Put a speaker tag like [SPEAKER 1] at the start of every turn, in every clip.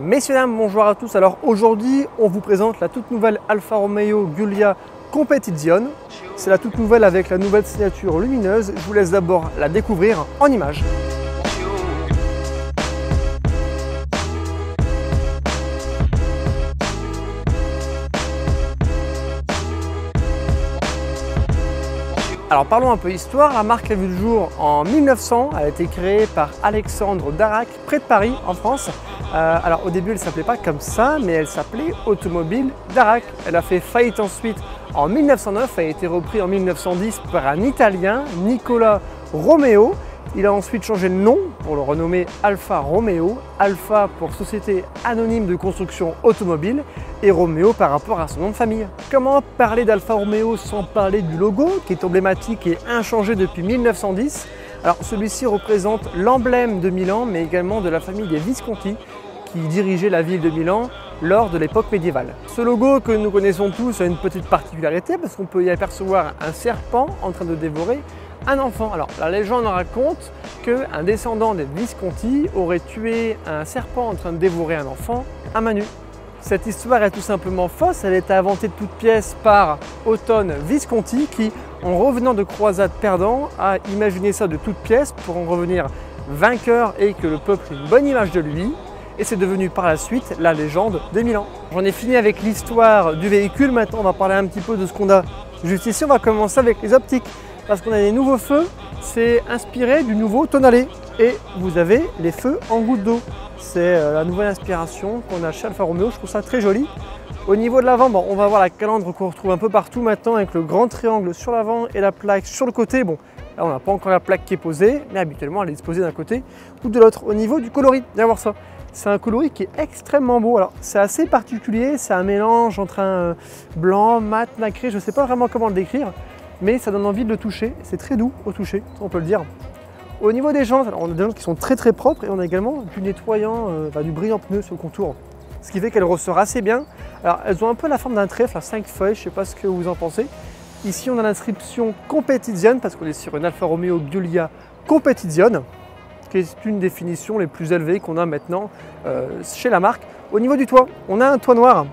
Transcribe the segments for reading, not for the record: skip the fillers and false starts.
[SPEAKER 1] Messieurs dames, bonjour à tous. Alors aujourd'hui, on vous présente la toute nouvelle Alfa Romeo Giulia Competizione. C'est la toute nouvelle avec la nouvelle signature lumineuse. Je vous laisse d'abord la découvrir en images. Alors parlons un peu histoire, la marque a vu le jour en 1900, elle a été créée par Alexandre Darac près de Paris en France. Alors au début elle ne s'appelait pas comme ça, mais elle s'appelait Automobile Darac. Elle a fait faillite ensuite en 1909, elle a été reprise en 1910 par un Italien, Nicola Romeo. Il a ensuite changé de nom pour le renommer Alfa Romeo, Alfa pour Société Anonyme de Construction Automobile et Romeo par rapport à son nom de famille. Comment parler d'Alfa Romeo sans parler du logo qui est emblématique et inchangé depuis 1910? Alors celui-ci représente l'emblème de Milan mais également de la famille des Visconti qui dirigeaient la ville de Milan lors de l'époque médiévale. Ce logo que nous connaissons tous a une petite particularité parce qu'on peut y apercevoir un serpent en train de dévorer un enfant. Alors la légende raconte qu'un descendant des Visconti aurait tué un serpent en train de dévorer un enfant à main nue. Cette histoire est tout simplement fausse, elle a été inventée de toutes pièces par Ottone Visconti qui, en revenant de croisades perdant, a imaginé ça de toutes pièces pour en revenir vainqueur et que le peuple ait une bonne image de lui. Et c'est devenu par la suite la légende de Milan. J'en ai fini avec l'histoire du véhicule, maintenant on va parler un petit peu de ce qu'on a juste ici. On va commencer avec les optiques. Parce qu'on a des nouveaux feux, c'est inspiré du nouveau Tonale. Et vous avez les feux en goutte d'eau. C'est la nouvelle inspiration qu'on a chez Alfa Romeo, je trouve ça très joli. Au niveau de l'avant, bon, on va voir la calandre qu'on retrouve un peu partout maintenant avec le grand triangle sur l'avant et la plaque sur le côté. Bon, là on n'a pas encore la plaque qui est posée, mais habituellement elle est disposée d'un côté ou de l'autre. Au niveau du coloris, viens voir ça. C'est un coloris qui est extrêmement beau. Alors c'est assez particulier, c'est un mélange entre un blanc, mat, nacré, je ne sais pas vraiment comment le décrire. Mais ça donne envie de le toucher, c'est très doux au toucher, on peut le dire. Au niveau des jantes, on a des jantes qui sont très propres et on a également du nettoyant, du brillant pneu sur le contour. Ce qui fait qu'elle ressort assez bien. Alors elles ont un peu la forme d'un trèfle à 5 feuilles, je ne sais pas ce que vous en pensez. Ici on a l'inscription Competizione parce qu'on est sur une Alfa Romeo Giulia Competizione, qui est une des finitions les plus élevées qu'on a maintenant chez la marque. Au niveau du toit, on a un toit noir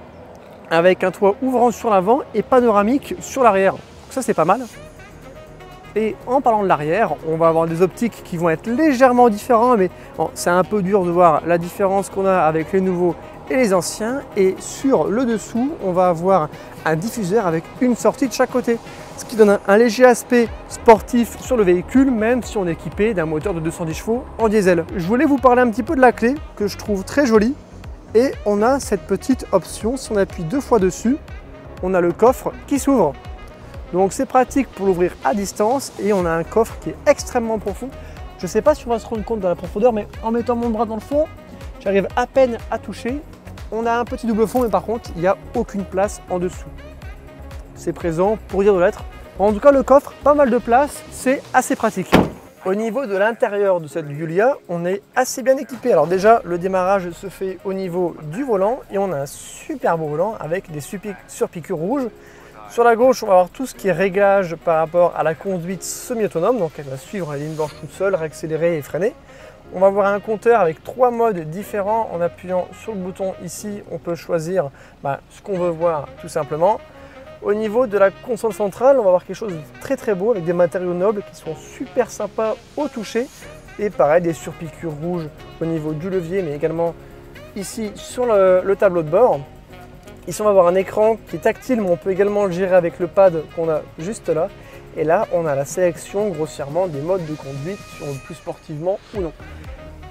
[SPEAKER 1] avec un toit ouvrant sur l'avant et panoramique sur l'arrière. Ça c'est pas mal. Et en parlant de l'arrière, on va avoir des optiques qui vont être légèrement différentes, mais bon, c'est un peu dur de voir la différence qu'on a avec les nouveaux et les anciens. Et sur le dessous, on va avoir un diffuseur avec une sortie de chaque côté, ce qui donne un léger aspect sportif sur le véhicule, même si on est équipé d'un moteur de 210 chevaux en diesel. Je voulais vous parler un petit peu de la clé, que je trouve très jolie. Et on a cette petite option, si on appuie 2 fois dessus, on a le coffre qui s'ouvre. Donc c'est pratique pour l'ouvrir à distance et on a un coffre qui est extrêmement profond. Je ne sais pas si on va se rendre compte de la profondeur, mais en mettant mon bras dans le fond, j'arrive à peine à toucher. On a un petit double fond, mais par contre, il n'y a aucune place en dessous. C'est présent pour dire de l'être. En tout cas, le coffre, pas mal de place, c'est assez pratique. Au niveau de l'intérieur de cette Giulia, on est assez bien équipé. Alors déjà, le démarrage se fait au niveau du volant et on a un super beau volant avec des surpiqûres rouges. Sur la gauche, on va avoir tout ce qui est réglage par rapport à la conduite semi-autonome, donc elle va suivre la ligne blanche toute seule, réaccélérer et freiner. On va avoir un compteur avec 3 modes différents. En appuyant sur le bouton ici, on peut choisir ce qu'on veut voir tout simplement. Au niveau de la console centrale, on va avoir quelque chose de très beau avec des matériaux nobles qui sont super sympas au toucher. Et pareil, des surpiqûres rouges au niveau du levier, mais également ici sur le tableau de bord. Ici, on va avoir un écran qui est tactile, mais on peut également le gérer avec le pad qu'on a juste là. Et là, on a la sélection grossièrement des modes de conduite, si on veut plus sportivement ou non.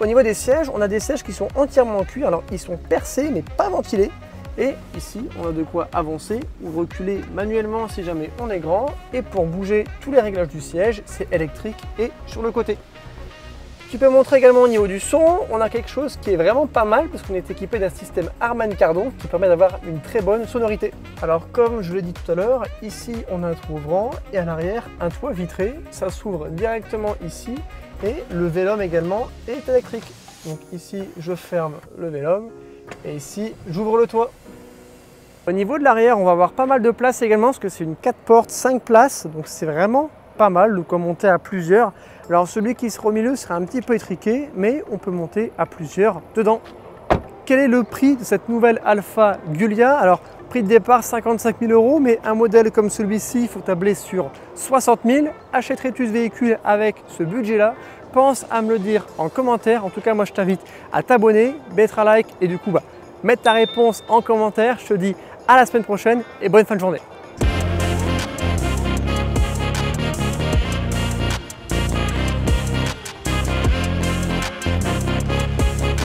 [SPEAKER 1] Au niveau des sièges, on a des sièges qui sont entièrement en cuir. Alors, ils sont percés, mais pas ventilés. Et ici, on a de quoi avancer ou reculer manuellement si jamais on est grand. Et pour bouger tous les réglages du siège, c'est électrique et sur le côté. Tu peux montrer également au niveau du son, on a quelque chose qui est vraiment pas mal parce qu'on est équipé d'un système Harman Kardon qui permet d'avoir une très bonne sonorité. Alors comme je l'ai dit tout à l'heure, ici on a un trou ouvrant et à l'arrière un toit vitré. Ça s'ouvre directement ici et le Vélum également est électrique. Donc ici je ferme le Vélum et ici j'ouvre le toit. Au niveau de l'arrière, on va avoir pas mal de place également parce que c'est une 4 portes, 5 places, donc c'est vraiment pas mal de quoi monter à plusieurs. Alors celui qui sera au milieu sera un petit peu étriqué, mais on peut monter à plusieurs dedans. quel est le prix de cette nouvelle Alfa Giulia? Alors, prix de départ 55 000 €, mais un modèle comme celui-ci, il faut tabler sur 60 000. Achèterais-tu ce véhicule avec ce budget-là? Pense à me le dire en commentaire. En tout cas, moi, je t'invite à t'abonner, mettre un like et du coup, mettre ta réponse en commentaire. Je te dis à la semaine prochaine et bonne fin de journée.